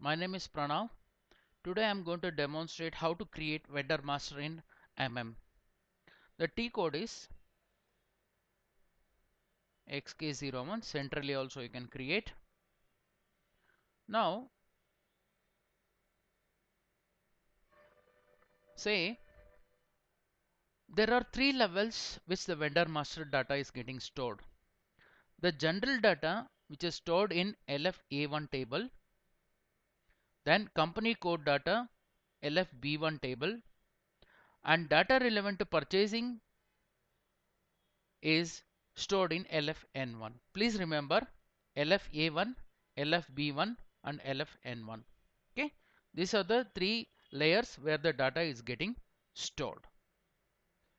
My name is Pranav. Today I am going to demonstrate how to create vendor master in MM. The T code is XK01. Centrally also you can create. Now say there are three levels which the vendor master data is getting stored. The general data which is stored in LFA1 table, then company code data LFB1 table, and data relevant to purchasing is stored in LFN1. Please remember LFA1, LFB1 and LFN1. Okay, these are the three layers where the data is getting stored.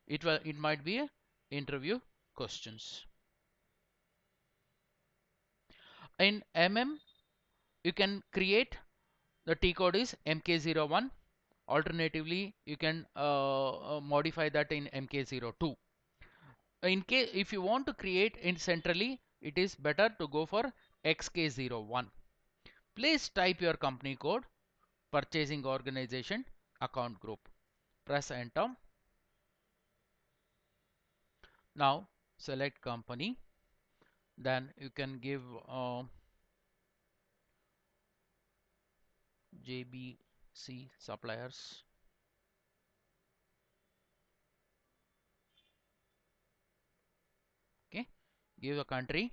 It might be a interview questions. In MM you can create the T code is MK01. Alternatively you can modify that in MK02. In case if you want to create in centrally, it is better to go for XK01. Please type your company code, purchasing organization, account group. Press enter. Now select company. Then you can give JBC suppliers. Okay, give a country.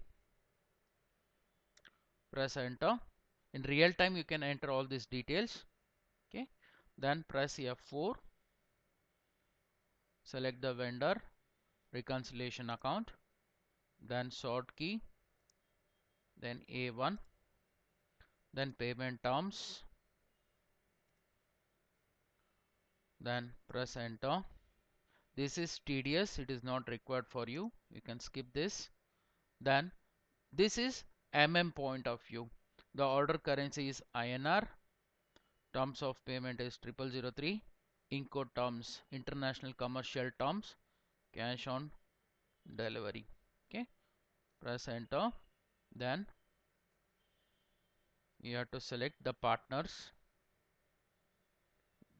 Press enter. In real time you can enter all these details. Okay, then press F4. Select the vendor, reconciliation account, then sort key, then A1, then payment terms, then press enter. This is tedious, it is not required for you, you can skip this. Then this is MM point of view. The order currency is INR, terms of payment is 0003, Incode terms, international commercial terms, cash on delivery. Okay, press enter. Then you have to select the partners,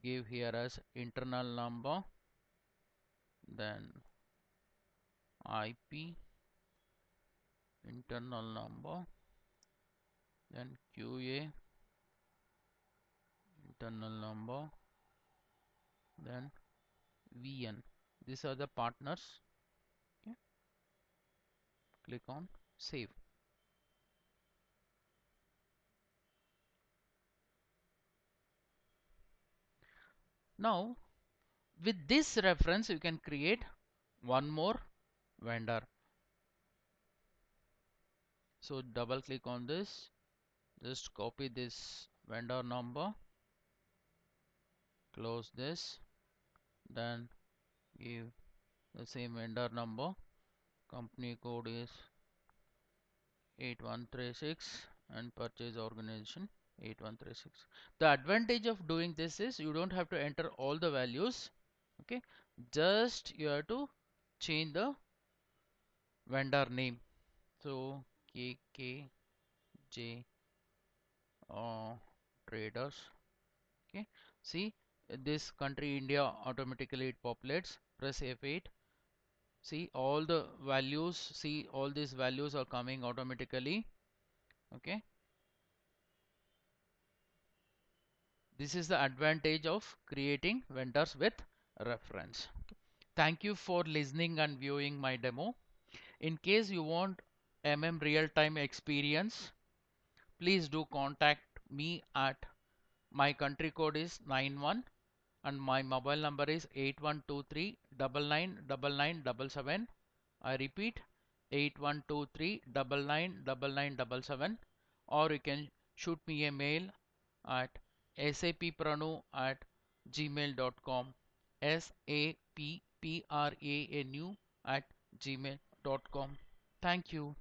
give here as internal number, then IP, internal number, then QA, internal number, then VN. These are the partners. Okay. Click on save. Now with this reference you can create one more vendor. So double click on this, just copy this vendor number, close this, then give the same vendor number, company code is 8136 and purchase organization 8136. The advantage of doing this is you don't have to enter all the values. Okay, just you have to change the vendor name. So KKJ traders. Okay, see this country India, automatically it populates. Press F8. See all the values, see all these values are coming automatically. Okay, this is the advantage of creating vendors with reference. Thank you for listening and viewing my demo. In case you want real-time experience, please do contact me at my country code is 91 and my mobile number is 8123 999977. I repeat 8123 999977, or you can shoot me a mail at sappranu@gmail.com, sappranu@gmail.com. Thank you.